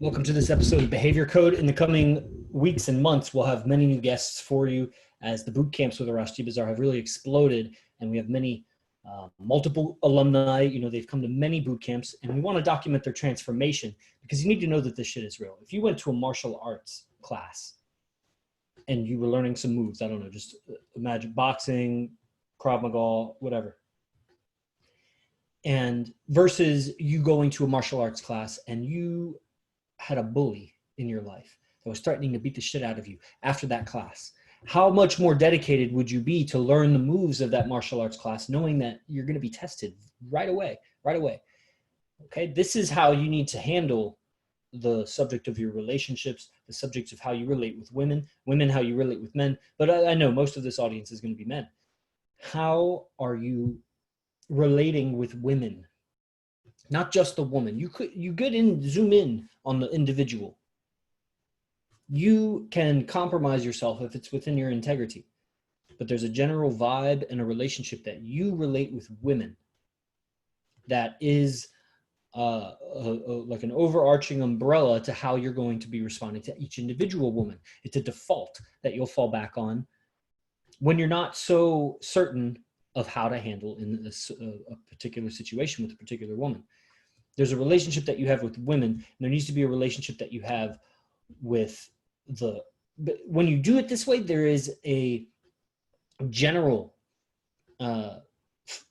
Welcome to this episode of Behavior Code. In the coming weeks and months, we'll have many new guests for you as the boot camps with Arashti Bazaar have really exploded, and we have many multiple alumni. You know, they've come to many boot camps, and we want to document their transformation because you need to know that this shit is real. If you went to a martial arts class and you were learning some moves, I don't know, just imagine boxing, Krav Maga, whatever, and versus you going to a martial arts class and you had a bully in your life that was threatening to beat the shit out of you after that class, how much more dedicated would you be to learn the moves of that martial arts class, knowing that you're going to be tested right away? Okay, this is how you need to handle the subject of your relationships, the subject of how you relate with women, how you relate with men. But I know most of this audience is going to be men. How are you relating with women? Not just the woman. You zoom in on the individual. You can compromise yourself if it's within your integrity, but there's a general vibe and a relationship that you relate with women that is like an overarching umbrella to how you're going to be responding to each individual woman. It's a default that you'll fall back on when you're not so certain of how to handle in a particular situation with a particular woman. There's a relationship that you have with women, and there needs to be a relationship that you have with but when you do it this way, there is a general, there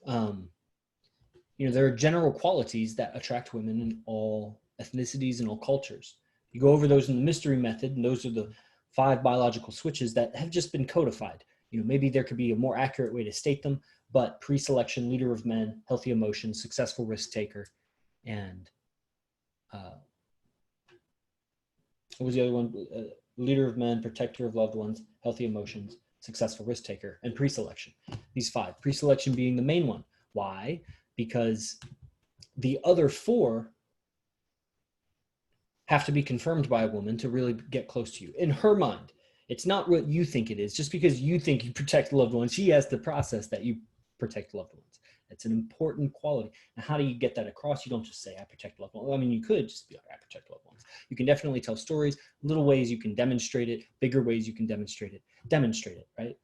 are general qualities that attract women in all ethnicities and all cultures. You go over those in the mystery method, and those are the 5 biological switches that have just been codified. Maybe there could be a more accurate way to state them, but pre-selection, leader of men, healthy emotions, successful risk taker, and what was the other one? Leader of men, protector of loved ones, healthy emotions, successful risk taker, and pre-selection. These 5, pre-selection being the main one. Why? Because the other 4 have to be confirmed by a woman to really get close to you. In her mind, it's not what you think it is. Just because you think you protect loved ones, she has to process that you protect loved ones. It's an important quality. Now, how do you get that across? You don't just say, I protect loved ones. I mean, you could just be like, I protect loved ones. You can definitely tell stories, little ways you can demonstrate it, bigger ways you can demonstrate it, right?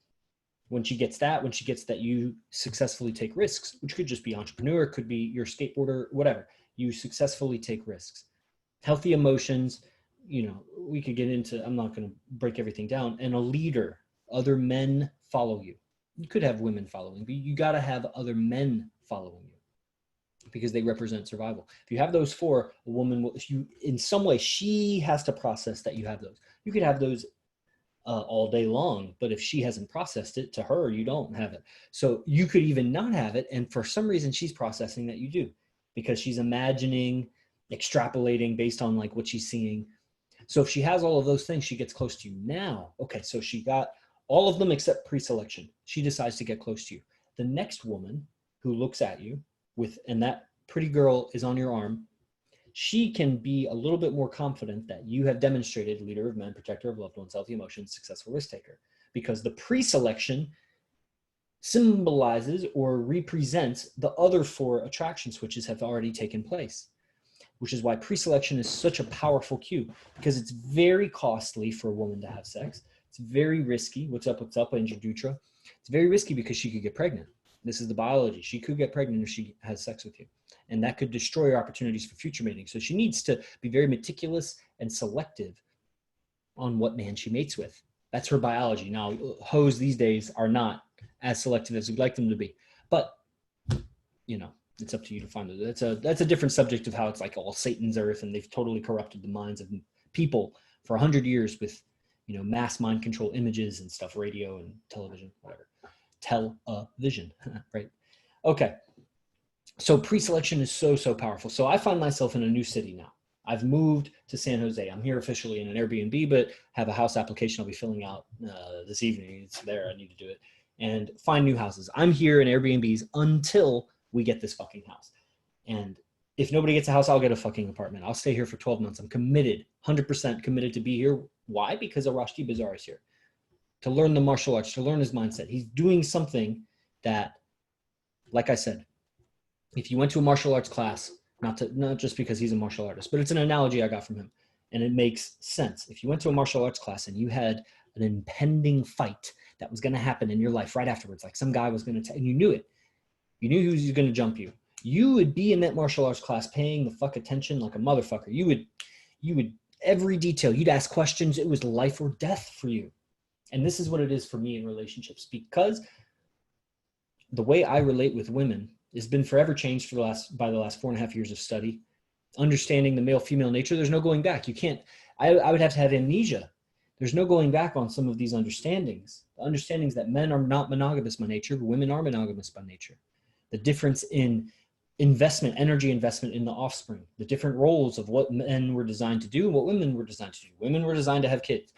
When she gets that you successfully take risks, which could just be entrepreneur, could be your skateboarder, whatever. You successfully take risks. Healthy emotions, we could get into, I'm not going to break everything down. And a leader, other men follow you. You could have women following, but you got to have other men following you because they represent survival. If you have those 4, a woman will, if you, in some way, she has to process that you have those. You could have those all day long, but if she hasn't processed it, to her, you don't have it. So you could even not have it, and for some reason, she's processing that you do because she's imagining, extrapolating based on like what she's seeing. So if she has all of those things, she gets close to you. Now, okay, so she got all of them except pre-selection. She decides to get close to you. The next woman who looks at you and that pretty girl is on your arm, she can be a little bit more confident that you have demonstrated leader of men, protector of loved ones, healthy emotions, successful risk taker, because the pre-selection symbolizes or represents the other 4 attraction switches have already taken place, which is why pre-selection is such a powerful cue, because it's very costly for a woman to have sex. It's very risky. What's up, Andrew Dutra? It's very risky because she could get pregnant. This is the biology. She could get pregnant if she has sex with you. And that could destroy her opportunities for future mating. So she needs to be very meticulous and selective on what man she mates with. That's her biology. Now, hoes these days are not as selective as we'd like them to be. But, it's up to you to find it. That's a different subject of how it's like all Satan's earth and they've totally corrupted the minds of people for 100 years with, mass mind control images and stuff, radio and television, whatever. Television, right? Okay. So pre-selection is so powerful. So I find myself in a new city now. I've moved to San Jose. I'm here officially in an Airbnb, but have a house application I'll be filling out this evening. It's there. I need to do it and find new houses. I'm here in Airbnbs until we get this fucking house. And if nobody gets a house, I'll get a fucking apartment. I'll stay here for 12 months. I'm committed, 100% committed to be here. Why? Because Arashti Bazaar is here to learn the martial arts, to learn his mindset. He's doing something that, like I said, if you went to a martial arts class, not just because he's a martial artist, but it's an analogy I got from him. And it makes sense. If you went to a martial arts class and you had an impending fight that was going to happen in your life right afterwards, like some guy was going to, and you knew it, you knew he was going to jump you, you would be in that martial arts class paying the fuck attention like a motherfucker. You would, every detail, you'd ask questions. It was life or death for you. And this is what it is for me in relationships, because the way I relate with women has been forever changed by the last 4.5 years of study. Understanding the male-female nature, there's no going back. You can't, I would have to have amnesia. There's no going back on some of these understandings. The understandings that men are not monogamous by nature, but women are monogamous by nature. The difference in investment, energy investment in the offspring, the different roles of what men were designed to do and what women were designed to do. Women were designed to have kids.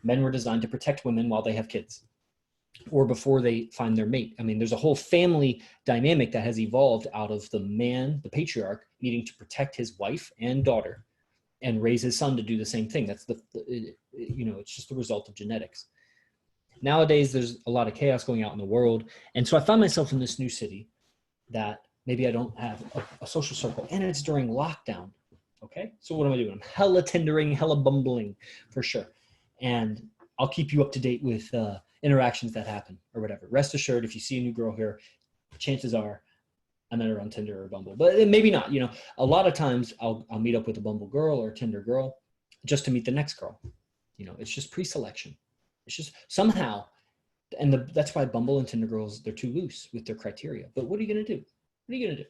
Men were designed to protect women while they have kids or before they find their mate. I mean, there's a whole family dynamic that has evolved out of the man, the patriarch, needing to protect his wife and daughter and raise his son to do the same thing. That's it's just the result of genetics. Nowadays, there's a lot of chaos going out in the world. And so I found myself in this new city that maybe I don't have a social circle, and it's during lockdown. Okay. So what am I doing? I'm hella Tindering, hella bumbling for sure. And I'll keep you up to date with interactions that happen or whatever. Rest assured, if you see a new girl here, chances are I met her on Tinder or Bumble, but maybe not. A lot of times I'll meet up with a Bumble girl or a Tinder girl just to meet the next girl. It's just pre-selection. It's just somehow, and that's why Bumble and Tinder girls, they're too loose with their criteria. But what are you going to do? What are you going to do?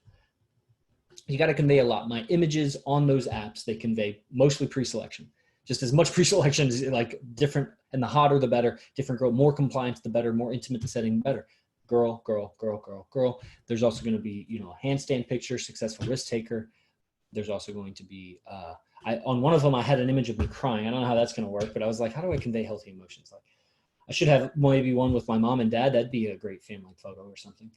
You got to convey a lot. My images on those apps, they convey mostly pre-selection. Just as much pre-selection as like different, and the hotter the better, different girl, more compliance the better, more intimate the setting the better. Girl, girl, girl, girl, girl. There's also going to be, a handstand picture, successful risk taker. There's also going to be, on one of them, I had an image of me crying. I don't know how that's going to work, but I was like, how do I convey healthy emotions? Like, I should have maybe one with my mom and dad. That'd be a great family photo or something.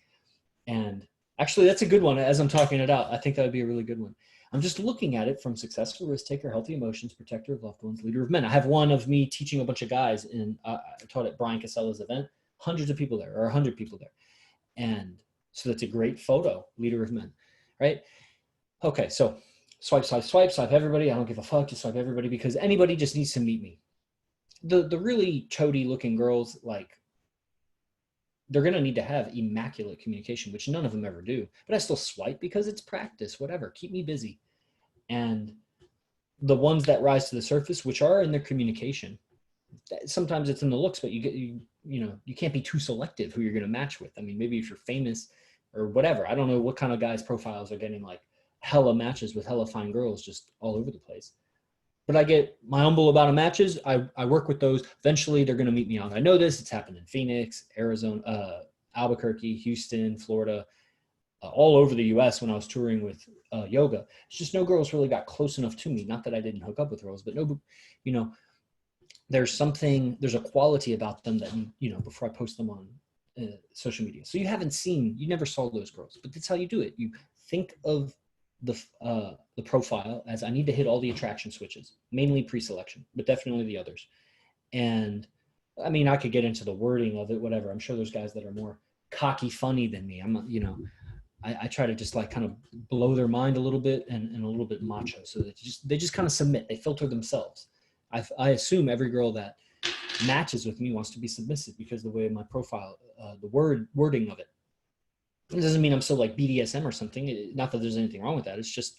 And actually, that's a good one. As I'm talking it out, I think that would be a really good one. I'm just looking at it from successful risk taker, healthy emotions, protector of loved ones, leader of men. I have one of me teaching a bunch of guys I taught at Brian Casella's event, hundreds of people there, or 100 people there. And so that's a great photo, leader of men, right? Okay, so swipe everybody. I don't give a fuck, just swipe everybody, because anybody just needs to meet me. The really chody looking girls, like, they're going to need to have immaculate communication, which none of them ever do, but I still swipe because it's practice, whatever, keep me busy. And the ones that rise to the surface, which are in their communication, sometimes it's in the looks, but you can't be too selective who you're going to match with. I mean, maybe if you're famous or whatever, I don't know what kind of guys' profiles are getting like hella matches with hella fine girls just all over the place. But I get my humble about matches. I work with those. Eventually, they're going to meet me out. I know this. It's happened in Phoenix, Arizona, Albuquerque, Houston, Florida, all over the U.S. when I was touring with yoga. It's just no girls really got close enough to me. Not that I didn't hook up with girls, but no, there's a quality about them that, before I post them on social media. So you never saw those girls, but that's how you do it. You think of the profile as I need to hit all the attraction switches, mainly pre-selection, but definitely the others. And I mean, I could get into the wording of it, whatever. I'm sure there's guys that are more cocky, funny than me. I'm not, I try to just like kind of blow their mind a little bit and a little bit macho. So they just kind of submit, they filter themselves. I assume every girl that matches with me wants to be submissive because the way my profile, the wording of it. It doesn't mean I'm so like BDSM or something. Not that there's anything wrong with that. It's just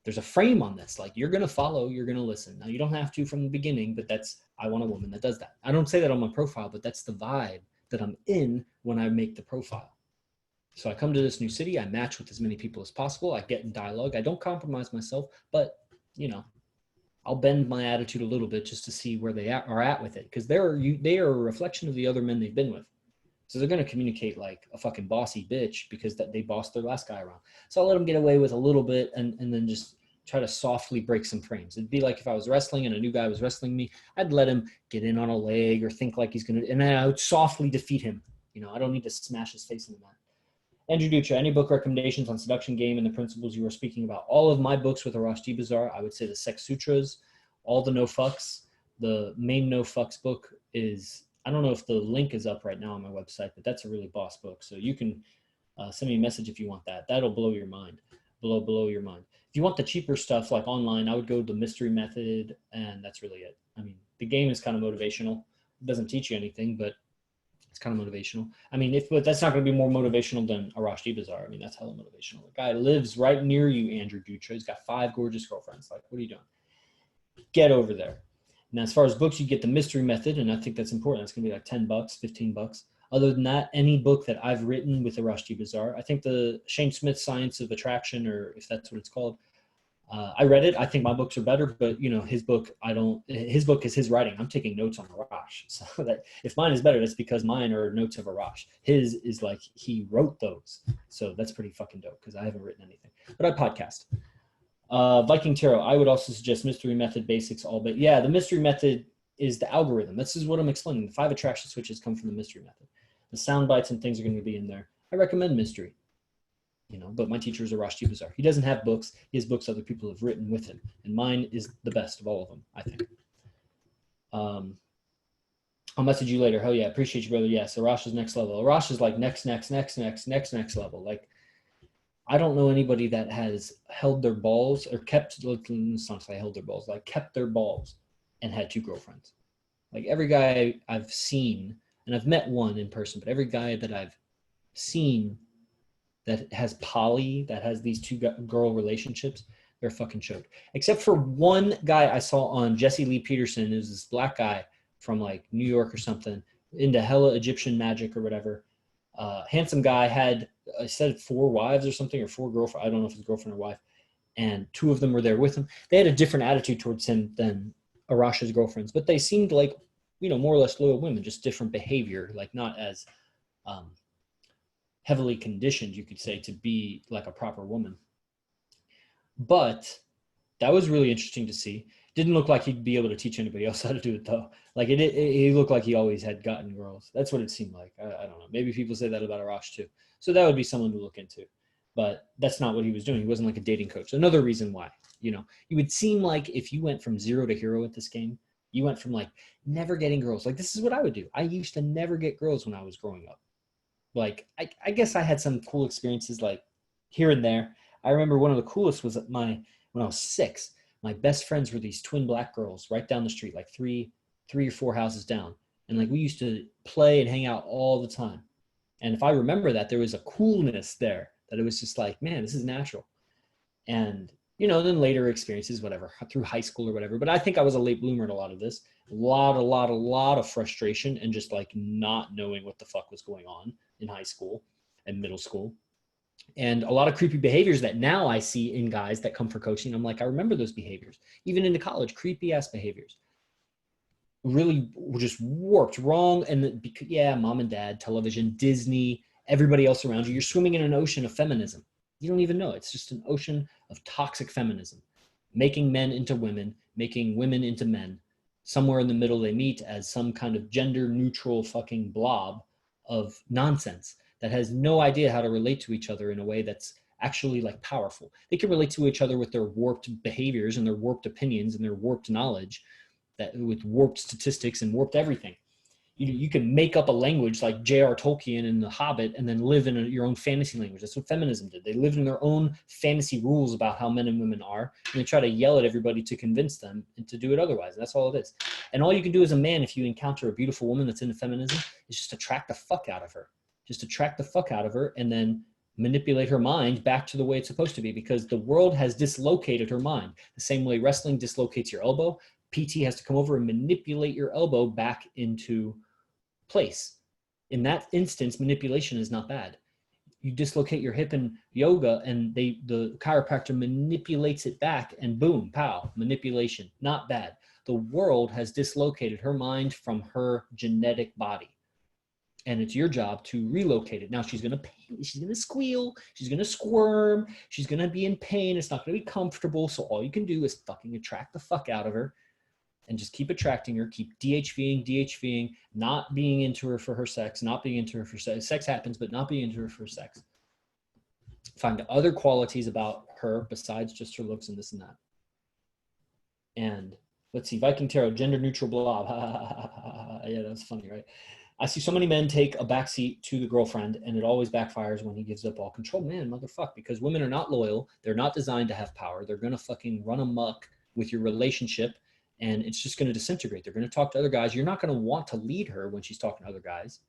there's a frame on this. Like, you're going to follow, you're going to listen. Now, you don't have to from the beginning, but I want a woman that does that. I don't say that on my profile, but that's the vibe that I'm in when I make the profile. So I come to this new city. I match with as many people as possible. I get in dialogue. I don't compromise myself, but, I'll bend my attitude a little bit just to see where they are at with it. Because they are a reflection of the other men they've been with. So they're going to communicate like a fucking bossy bitch because they bossed their last guy around. So I'll let them get away with a little bit and then just try to softly break some frames. It'd be like if I was wrestling and a new guy was wrestling me, I'd let him get in on a leg or think like he's going to, and then I would softly defeat him. I don't need to smash his face in the mat. Andrew Dutra, any book recommendations on seduction game and the principles you were speaking about? All of my books with Arash Bazar, I would say the Sex Sutras, all the no fucks. The main no fucks book is, I don't know if the link is up right now on my website, but that's a really boss book. So you can send me a message if you want that. That'll blow your mind. Blow your mind. If you want the cheaper stuff like online, I would go the mystery method, and that's really it. I mean, the game is kind of motivational. It doesn't teach you anything, but it's kind of motivational. I mean, but that's not going to be more motivational than Arash Bazaar. I mean, that's hella motivational. The guy lives right near you, Andrew Dutra. He's got 5 gorgeous girlfriends. Like, what are you doing? Get over there. Now, as far as books, you get the mystery method, and I think that's important. That's going to be like $10, $15. Other than that, any book that I've written with Arash Bazaar, I think the Shane Smith Science of Attraction, or if that's what it's called, I read it. I think my books are better, but you know, his book, his book is his writing. I'm taking notes on Arash. So that if mine is better, that's because mine are notes of Arash. His is like, he wrote those. So that's pretty fucking dope because I haven't written anything, but I podcast. Viking Tarot, I would also suggest Mystery Method Basics all, but yeah, the Mystery Method is the algorithm. This is what I'm explaining. The 5 attraction switches come from the Mystery Method. The sound bites and things are going to be in there. I recommend mystery. You know, but my teacher is Arash Bazaar. He doesn't have books. He has books other people have written with him. And mine is the best of all of them, I think. I'll message you later. Hell yeah, appreciate you, brother. Yes, Arash is next level. Arash is like next level. Like, I don't know anybody that has held their balls or kept, let's not say held their balls, like kept their balls and had 2 girlfriends. Like every guy I've seen, and I've met one in person, but every guy that I've seen that has poly, that has these 2 girl relationships, they're fucking choked. Except for one guy I saw on Jesse Lee Peterson, who's this black guy from like New York or something, into hella Egyptian magic or whatever. Handsome guy, had, I said 4 wives or something, or 4 girlfriends. I don't know if it's girlfriend or wife. And 2 of them were there with him. They had a different attitude towards him than Arash's girlfriends, but they seemed like, you know, more or less loyal women, just different behavior, like not as heavily conditioned, you could say, to be like a proper woman. But that was really interesting to see. Didn't look like he'd be able to teach anybody else how to do it though. Like he looked like he always had gotten girls. That's what it seemed like. I don't know. Maybe people say that about Arash too. So that would be someone to look into. But that's not what he was doing. He wasn't like a dating coach. Another reason why, you know, it would seem like if you went from 0 to hero at this game, you went from like never getting girls. Like, this is what I would do. I used to never get girls when I was growing up. Like, I guess I had some cool experiences like here and there. I remember one of the coolest was when I was 6, my best friends were these twin black girls right down the street, like three or 4 houses down. And like, we used to play and hang out all the time. And if I remember that, there was a coolness there that it was just like, man, this is natural. And, you know, then later experiences, whatever, through high school or whatever. But I think I was a late bloomer in a lot of this. A lot of frustration and just like not knowing what the fuck was going on in high school and middle school. And a lot of creepy behaviors that now I see in guys that come for coaching. I'm like, I remember those behaviors. Even into college, creepy ass behaviors. Really just warped, wrong. And yeah, mom and dad, television, Disney, everybody else around you. You're swimming in an ocean of feminism. You don't even know. It's just an ocean of toxic feminism, making men into women, making women into men. Somewhere in the middle, they meet as some kind of gender neutral fucking blob of nonsense that has no idea how to relate to each other in a way that's actually like powerful. They can relate to each other with their warped behaviors and their warped opinions and their warped knowledge, that with warped statistics and warped everything. You can make up a language like J.R. Tolkien in The Hobbit and then live in your own fantasy language. That's what feminism did. They lived in their own fantasy rules about how men and women are, and they try to yell at everybody to convince them and to do it otherwise. That's all it is. And all you can do as a man, if you encounter a beautiful woman that's into feminism, is just attract the fuck out of her. Just attract the fuck out of her and then manipulate her mind back to the way it's supposed to be, because the world has dislocated her mind. The same way wrestling dislocates your elbow, PT has to come over and manipulate your elbow back into place. In that instance, manipulation is not bad. You dislocate your hip in yoga and the chiropractor manipulates it back and boom, pow, manipulation, not bad. The world has dislocated her mind from her genetic body. And it's your job to relocate it. Now she's going to squeal, she's going to squirm, she's going to be in pain. It's not going to be comfortable. So all you can do is fucking attract the fuck out of her and just keep attracting her, keep DHVing, not being into her for her sex, not being into her for sex. Sex happens, but not being into her for sex. Find other qualities about her besides just her looks and this and that. And let's see, Viking Tarot, gender neutral blob. Yeah, that's funny, right? I see so many men take a backseat to the girlfriend, and it always backfires when he gives up all control. Man, motherfucker, because women are not loyal. They're not designed to have power. They're going to fucking run amok with your relationship, and it's just going to disintegrate. They're going to talk to other guys. You're not going to want to lead her when she's talking to other guys.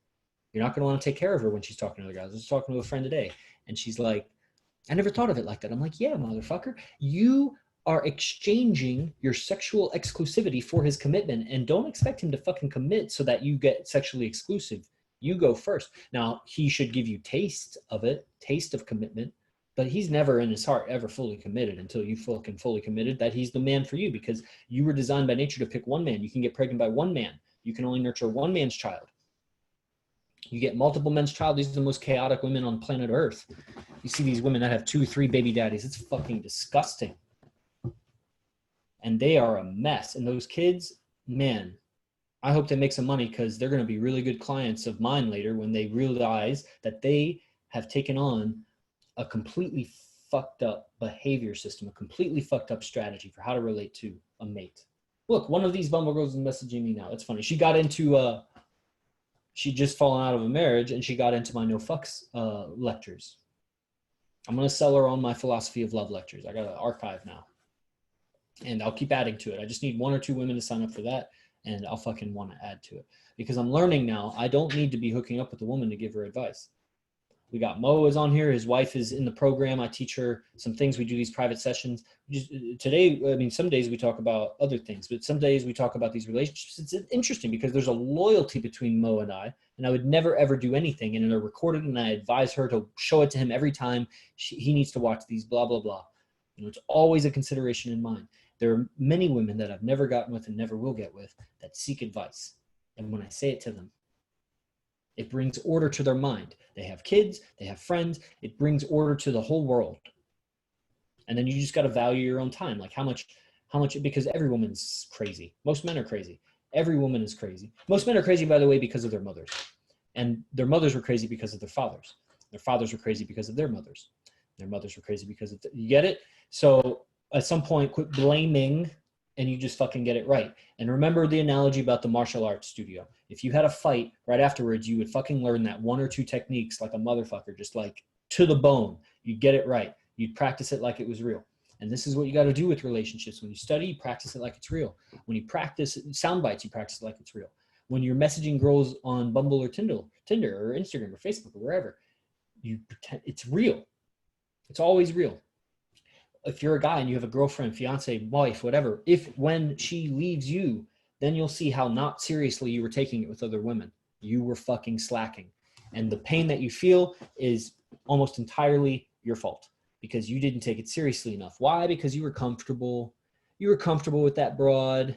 You're not going to want to take care of her when she's talking to other guys. I was talking to a friend today, and she's like, I never thought of it like that. I'm like, yeah, motherfucker, you are exchanging your sexual exclusivity for his commitment, and don't expect him to fucking commit so that you get sexually exclusive. You go first. Now, he should give you taste of it, taste of commitment, but he's never in his heart ever fully committed until you fucking fully committed that he's the man for you, because you were designed by nature to pick one man. You can get pregnant by one man. You can only nurture one man's child. You get multiple men's child. These are the most chaotic women on planet Earth. You see these women that have 2, 3 baby daddies. It's fucking disgusting. And they are a mess. And those kids, man, I hope they make some money, because they're going to be really good clients of mine later when they realize that they have taken on a completely fucked up behavior system, a completely fucked up strategy for how to relate to a mate. Look, one of these Bumble girls is messaging me now. It's funny. She got into, she just fallen out of a marriage, and she got into my no fucks lectures. I'm going to sell her on my philosophy of love lectures. I got an archive now. And I'll keep adding to it. I just need 1 or 2 women to sign up for that, and I'll fucking want to add to it. Because I'm learning now, I don't need to be hooking up with a woman to give her advice. We got Mo is on here. His wife is in the program. I teach her some things. We do these private sessions. Today, I mean, some days we talk about other things, but some days we talk about these relationships. It's interesting because there's a loyalty between Mo and I would never, ever do anything. And they're recorded, and I advise her to show it to him every time he needs to watch these, blah, blah, blah. You know, it's always a consideration in mind. There are many women that I've never gotten with and never will get with that seek advice. And when I say it to them, it brings order to their mind. They have kids, they have friends. It brings order to the whole world. And then you just got to value your own time. Like how much, because every woman's crazy. Most men are crazy. Every woman is crazy. Most men are crazy, by the way, because of their mothers. And their mothers were crazy because of their fathers. Their fathers were crazy because of their mothers. Their mothers were crazy because of, you get it? So at some point, quit blaming, and you just fucking get it right. And remember the analogy about the martial arts studio. If you had a fight right afterwards, you would fucking learn that 1 or 2 techniques like a motherfucker, just like to the bone. You'd get it right. You'd practice it like it was real. And this is what you got to do with relationships. When you study, you practice it like it's real. When you practice sound bites, you practice it like it's real. When you're messaging girls on Bumble or Tinder or Instagram or Facebook or wherever, you pretend it's real. It's always real. If you're a guy and you have a girlfriend, fiance, wife, whatever, when she leaves you, then you'll see how not seriously you were taking it with other women. You were fucking slacking. And the pain that you feel is almost entirely your fault because you didn't take it seriously enough. Why? Because you were comfortable. You were comfortable with that broad.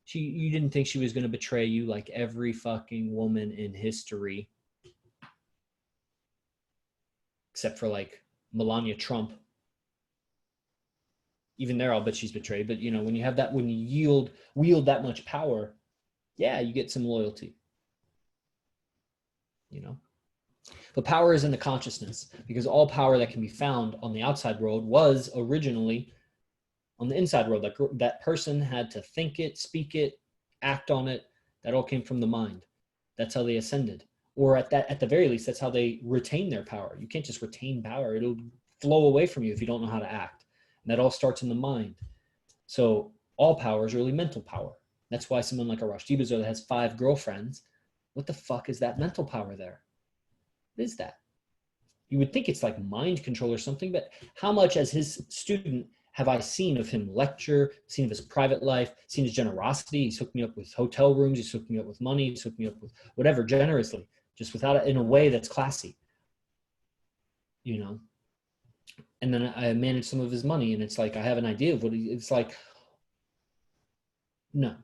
You didn't think she was going to betray you like every fucking woman in history. Except for like Melania Trump. Even there, I'll bet she's betrayed. But, you know, when you have that, when you wield that much power, yeah, you get some loyalty, you know. But power is in the consciousness, because all power that can be found on the outside world was originally on the inside world. Like that person had to think it, speak it, act on it. That all came from the mind. That's how they ascended. Or at the very least, that's how they retain their power. You can't just retain power. It'll flow away from you if you don't know how to act. And that all starts in the mind. So all power is really mental power. That's why someone like a Rashdi Bazour that has 5 girlfriends, what the fuck is that mental power there? What is that? You would think it's like mind control or something, but how much as his student have I seen of him lecture, seen of his private life, seen his generosity? He's hooked me up with hotel rooms. He's hooked me up with money. He's hooked me up with whatever generously, just without it in a way that's classy, you know? And then I manage some of his money, and it's like I have an idea of what it's like. No,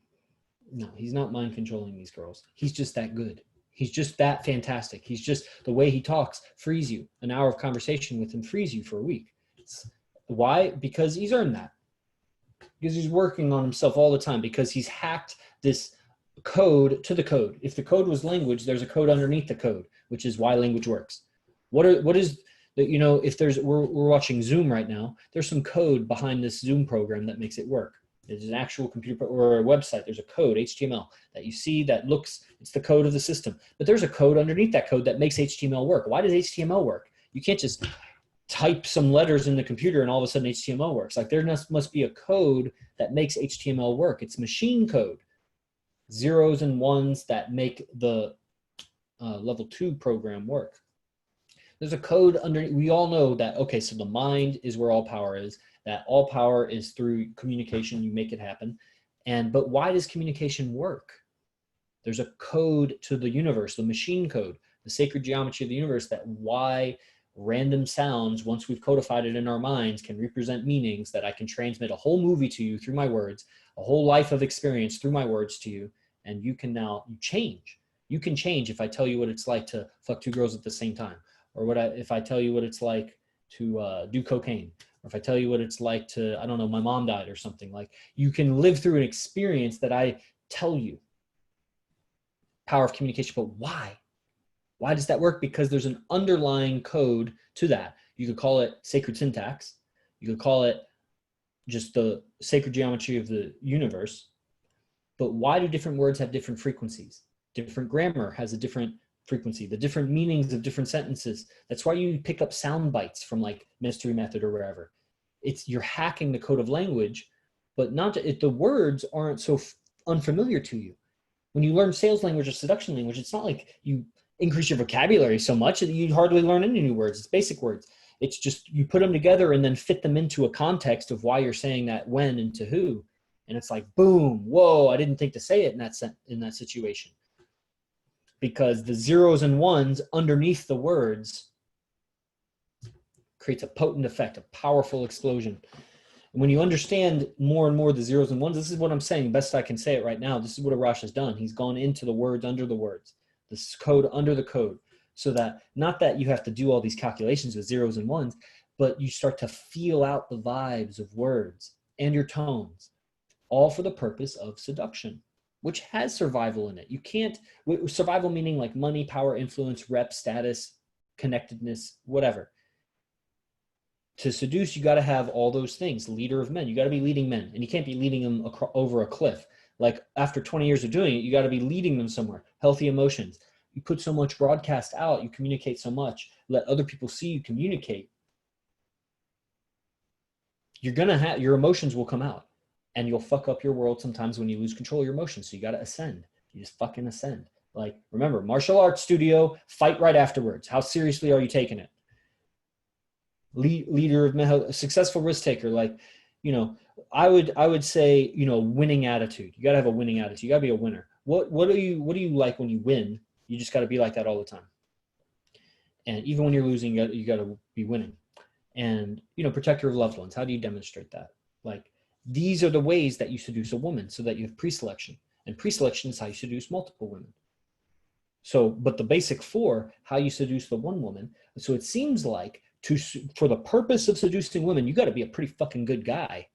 he's not mind controlling these girls. He's just that good. He's just that fantastic. He's just, the way he talks frees you. An hour of conversation with him frees you for a week. Why? Because he's earned that. Because he's working on himself all the time, because he's hacked this code to the code. If the code was language, there's a code underneath the code, which is why language works. What is you know, if we're watching Zoom right now, there's some code behind this Zoom program that makes it work. There's an actual computer or a website. There's a code, HTML, that you see that looks, it's the code of the system. But there's a code underneath that code that makes HTML work. Why does HTML work? You can't just type some letters in the computer and all of a sudden HTML works. Like there must be a code that makes HTML work. It's machine code, zeros and ones that make the level 2 program work. There's a code under, we all know that, okay, so the mind is where all power is, that all power is through communication, you make it happen. But why does communication work? There's a code to the universe, the machine code, the sacred geometry of the universe, that why random sounds, once we've codified it in our minds, can represent meanings, that I can transmit a whole movie to you through my words, a whole life of experience through my words to you, and you can now change. You can change if I tell you what it's like to fuck 2 girls at the same time, or if I tell you what it's like to do cocaine, or if I tell you what it's like to, I don't know, my mom died or something. Like, you can live through an experience that I tell you. Power of communication. But why? Why does that work? Because there's an underlying code to that. You could call it sacred syntax. You could call it just the sacred geometry of the universe. But why do different words have different frequencies? Different grammar has a different frequency, the different meanings of different sentences. That's why you pick up sound bites from like Mystery Method or wherever. You're hacking the code of language, but not the words aren't so unfamiliar to you. When you learn sales language or seduction language, it's not like you increase your vocabulary so much that you hardly learn any new words. It's basic words. It's just you put them together and then fit them into a context of why you're saying that when and to who. And it's like, boom, whoa, I didn't think to say it in that situation. Because the zeros and ones underneath the words creates a potent effect, a powerful explosion. And when you understand more and more the zeros and ones, this is what I'm saying, best I can say it right now. This is what Arash has done. He's gone into the words under the words, this code under the code, so that not that you have to do all these calculations with zeros and ones, but you start to feel out the vibes of words and your tones, all for the purpose of seduction, which has survival in it. You can't, survival meaning like money, power, influence, rep, status, connectedness, whatever. To seduce, you got to have all those things. Leader of men, you got to be leading men, and you can't be leading them over a cliff. Like after 20 years of doing it, you got to be leading them somewhere. Healthy emotions. You put so much broadcast out, you communicate so much, let other people see you communicate. You're going to have, your emotions will come out, and you'll fuck up your world sometimes when you lose control of your emotions. So you got to ascend. You just fucking ascend. Like, remember, martial arts studio, fight right afterwards. How seriously are you taking it? Leader of men, successful risk taker. Like, you know, I would say, you know, winning attitude. You got to have a winning attitude. You got to be a winner. What do you like when you win? You just got to be like that all the time. And even when you're losing, you got to be winning. And, you know, protector of loved ones. How do you demonstrate that? Like, these are the ways that you seduce a woman, so that you have pre-selection. And pre-selection is how you seduce multiple women. So, but the basic 4, how you seduce the one woman. So it seems like for the purpose of seducing women, you got to be a pretty fucking good guy.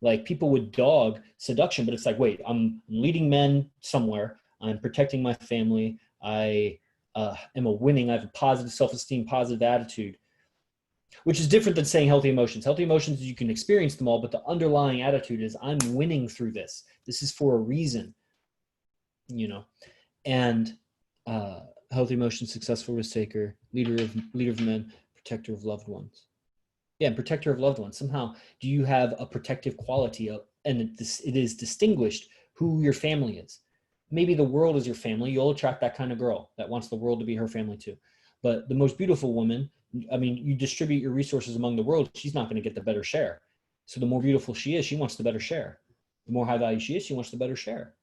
Like, people would dog seduction, but it's like, wait, I'm leading men somewhere. I'm protecting my family. I am I have a positive self-esteem, positive attitude, which is different than saying healthy emotions. Healthy emotions, you can experience them all, but the underlying attitude is I'm winning through this. This is for a reason, you know. And healthy emotions, successful risk taker, leader of men, protector of loved ones. Yeah, protector of loved ones. Somehow, do you have a protective quality and it is distinguished who your family is? Maybe the world is your family. You'll attract that kind of girl that wants the world to be her family too. But the most beautiful woman, I mean, you distribute your resources among the world, she's not going to get the better share. So the more beautiful she is, she wants the better share. The more high value she is, she wants the better share.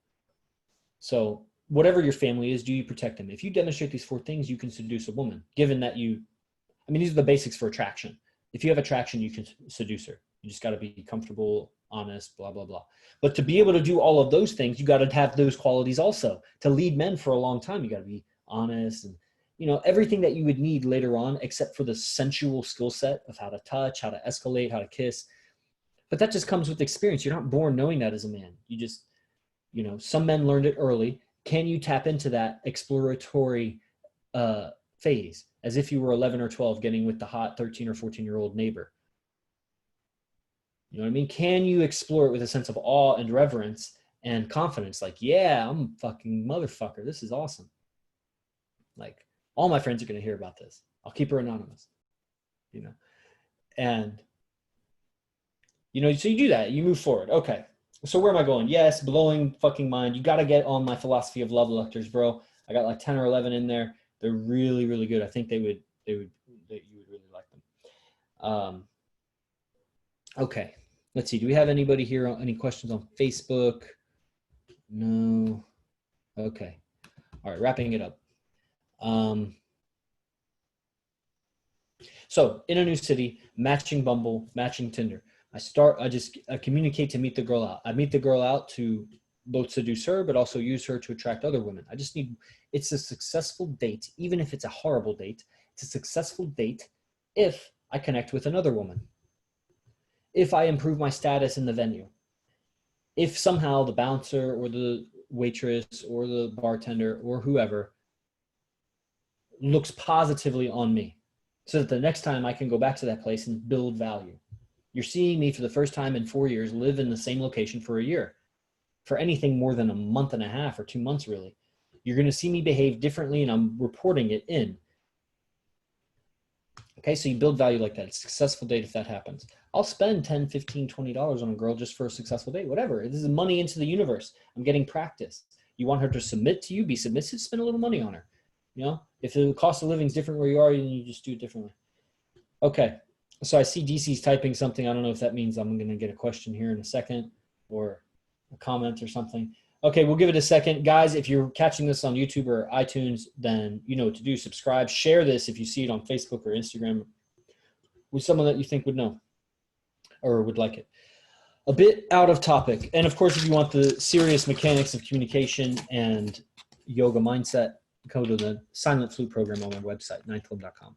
So whatever your family is, do you protect them? If you demonstrate these 4 things, you can seduce a woman, given that these are the basics for attraction. If you have attraction, you can seduce her. You just got to be comfortable, honest, blah, blah, blah. But to be able to do all of those things, you got to have those qualities also. To lead men for a long time, you got to be honest and, you know, everything that you would need later on, except for the sensual skill set of how to touch, how to escalate, how to kiss. But that just comes with experience. You're not born knowing that as a man. You just, you know, some men learned it early. Can you tap into that exploratory phase as if you were 11 or 12 getting with the hot 13 or 14-year-old neighbor? You know what I mean? Can you explore it with a sense of awe and reverence and confidence? Like, yeah, I'm a fucking motherfucker. This is awesome. Like, all my friends are going to hear about this. I'll keep her anonymous, you know? And, you know, so you do that, you move forward. Okay. So where am I going? Yes, blowing fucking mind. You got to get on my philosophy of love lectures, bro. I got like 10 or 11 in there. They're really, really good. I think you would really like them. Okay. Let's see. Do we have anybody here? Any questions on Facebook? No. Okay. All right. Wrapping it up. So in a new city, matching Bumble, matching Tinder. I communicate to meet the girl out. I meet the girl out to both seduce her, but also use her to attract other women. It's a successful date, even if it's a horrible date. It's a successful date if I connect with another woman. If I improve my status in the venue. If somehow the bouncer or the waitress or the bartender or whoever looks positively on me, so that the next time I can go back to that place and build value. You're seeing me for the first time in 4 years, live in the same location for a year. For anything more than a month and a half or 2 months, really, you're going to see me behave differently, and I'm reporting it in. Okay, so you build value like that. It's a successful date if that happens. I'll spend $10, $15, $20 on a girl just for a successful date, whatever. This is money into the universe. I'm getting practice. You want her to submit to you, be submissive, spend a little money on her. You know, if the cost of living is different where you are, then you just do it differently. Okay, so I see DC's typing something. I don't know if that means I'm going to get a question here in a second or a comment or something. Okay, we'll give it a second. Guys, if you're catching this on YouTube or iTunes, then you know what to do. Subscribe. Share this if you see it on Facebook or Instagram with someone that you think would know or would like it. A bit out of topic. And of course, if you want the serious mechanics of communication and yoga mindset, go to the Silent Flute program on my website, ninthclub.com.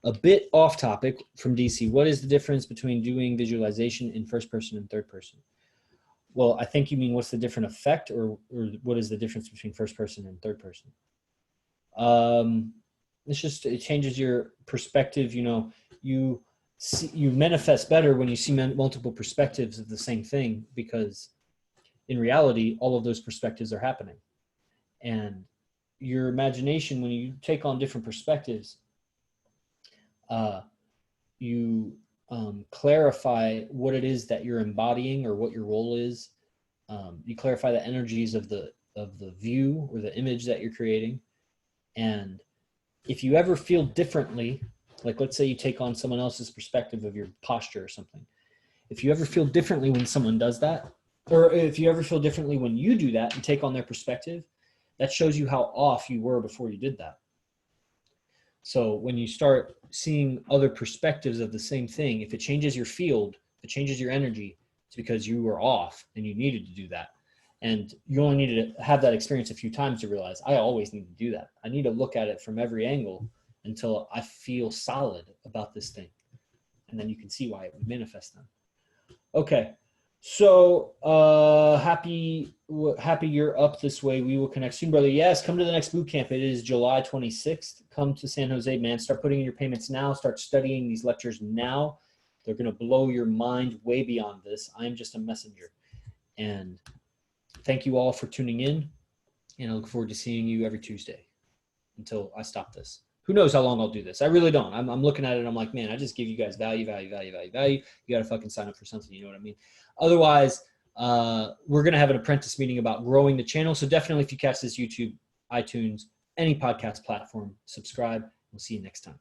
A bit off topic from DC. What is the difference between doing visualization in first person and third person? Well, I think you mean what's the different effect, or what is the difference between first person and third person? It changes your perspective. You know, you manifest better when you see multiple perspectives of the same thing, because in reality, all of those perspectives are happening. And your imagination, when you take on different perspectives, you clarify what it is that you're embodying or what your role is. You clarify the energies of the view or the image that you're creating. And if you ever feel differently, like let's say you take on someone else's perspective of your posture or something, if you ever feel differently when someone does that, or if you ever feel differently when you do that and take on their perspective, that shows you how off you were before you did that. So when you start seeing other perspectives of the same thing, if it changes your field, if it changes your energy, it's because you were off and you needed to do that. And you only needed to have that experience a few times to realize, I always need to do that. I need to look at it from every angle until I feel solid about this thing. And then you can see why it would manifest then. Okay. So happy you're up this way. We will connect soon, brother. Yes, come to the next boot camp. It is July 26th. Come to San Jose, man. Start putting in your payments now. Start studying these lectures now. They're going to blow your mind way beyond this. I'm just a messenger. And thank you all for tuning in. And I look forward to seeing you every Tuesday until I stop this. Who knows how long I'll do this? I really don't. I'm looking at it and I'm like, man, I just give you guys value. You got to fucking sign up for something. You know what I mean? Otherwise, we're going to have an apprentice meeting about growing the channel. So definitely if you catch this YouTube, iTunes, any podcast platform, subscribe. We'll see you next time.